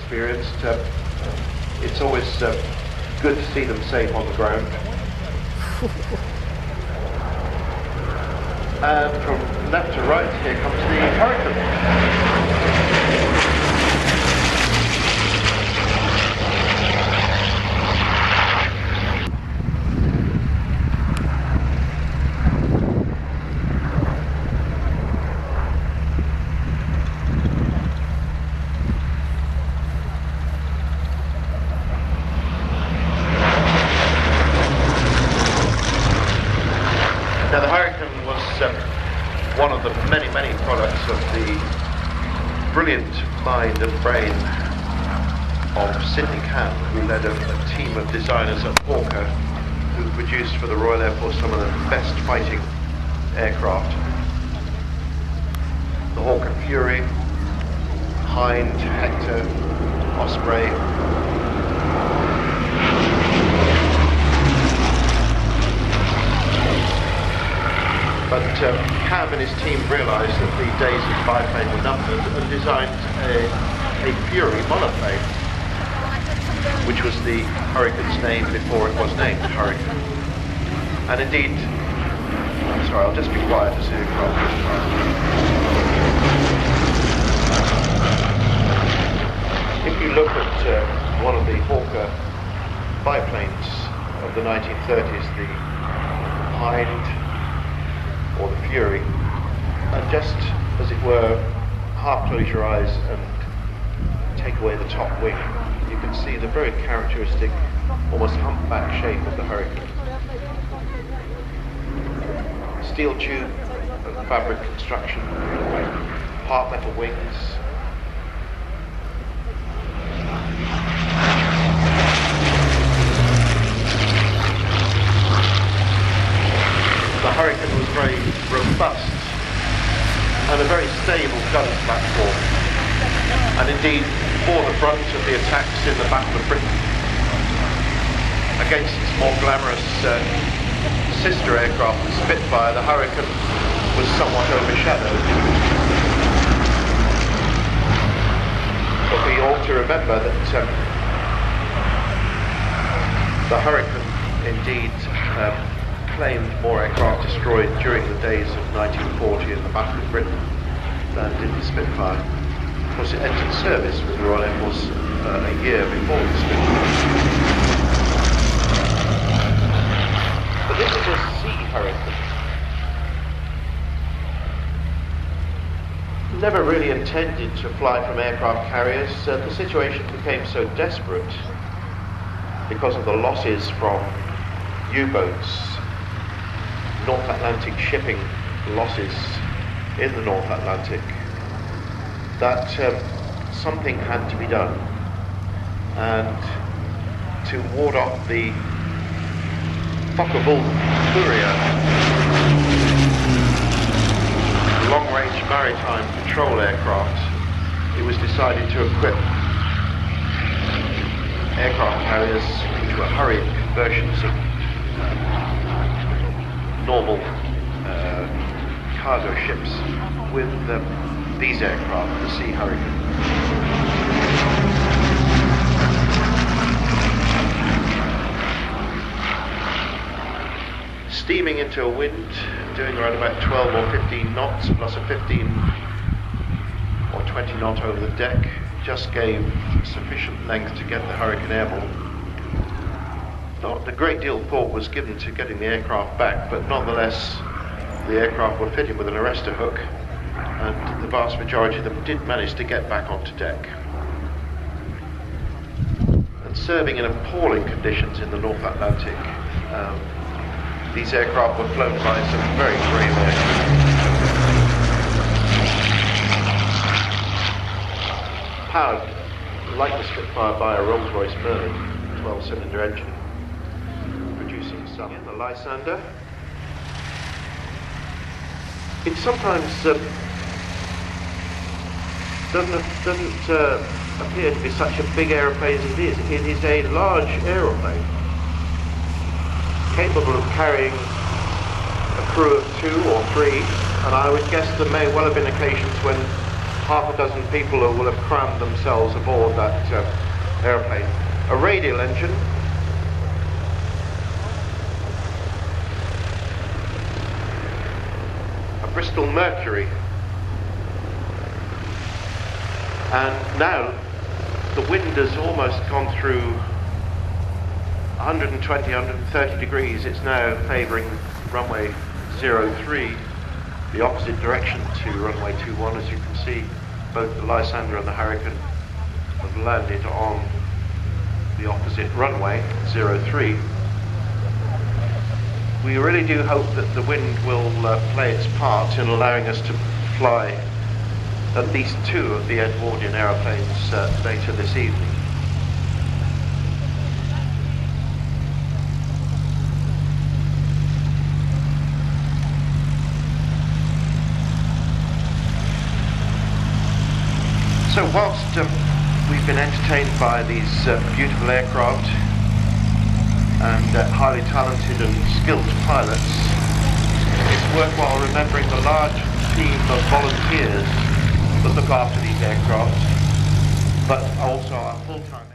experienced. It's always good to see them safe on the ground. And from left to right, here comes the Hurricane. Now the Hurricane was one of the many products of the brilliant mind and brain of Sidney Cam, who led a team of designers at Hawker, who produced for the Royal Air Force some of the best fighting aircraft. The Hawker Fury, Hind, Hector, Osprey. But Cam and his team realised that the days of biplane were numbered and designed a Fury monoplane, which was the Hurricane's name before it was named Hurricane. And indeed, I'm sorry, I'll just be quiet to see the crowd. If you look at one of the Hawker biplanes of the 1930s, the Hind or the Fury, and just as it were, half close your eyes and take away the top wing, you can see the very characteristic, almost humpback shape of the Hurricane. Steel tube and fabric construction, part metal wings. The Hurricane was very robust and a very stable gun platform, and indeed bore the brunt of the attacks in the Battle of Britain. Against its more glamorous sister aircraft, the Spitfire, the Hurricane was somewhat overshadowed. But we ought to remember that the Hurricane indeed claimed more aircraft destroyed during the days of 1940 in the Battle of Britain than did the Spitfire. Of course, it entered service with the Royal Air Force a year before the Spitfire. But this is a Sea Hurricane. Never really intended to fly from aircraft carriers. The situation became so desperate because of the losses from U-boats, North Atlantic shipping losses in the North Atlantic, that something had to be done. And to ward off the Focke-Wulf Courier long-range maritime patrol aircraft, it was decided to equip aircraft carriers, which were hurried conversions of normal cargo ships, with these aircraft, the Sea Hurricane. Steaming into a wind, doing around about 12 or 15 knots, plus a 15 or 20 knot over the deck, just gave sufficient length to get the Hurricane airborne. Not a great deal of thought was given to getting the aircraft back, but nonetheless the aircraft were fitted with an arrestor hook, and the vast majority of them did manage to get back onto deck. And serving in appalling conditions in the North Atlantic, these aircraft were flown by some very brave aircraft. Powered, like the Spitfire, by a Rolls-Royce Merlin 12-cylinder engine, producing some in the Lysander. It sometimes doesn't appear to be such a big aeroplane as it is. It is a large aeroplane, capable of carrying a crew of 2 or 3, and I would guess there may well have been occasions when half a dozen people who will have crammed themselves aboard that airplane. A radial engine, a Bristol Mercury, and now the wind has almost gone through 120, 130 degrees. It's now favouring runway 03, the opposite direction to runway 21. As you can see, both the Lysander and the Hurricane have landed on the opposite runway 03. We really do hope that the wind will play its part in allowing us to fly at least two of the Edwardian aeroplanes later this evening. So whilst we've been entertained by these beautiful aircraft and highly talented and skilled pilots, it's worthwhile remembering the large team of volunteers that look after these aircraft, but also our full-time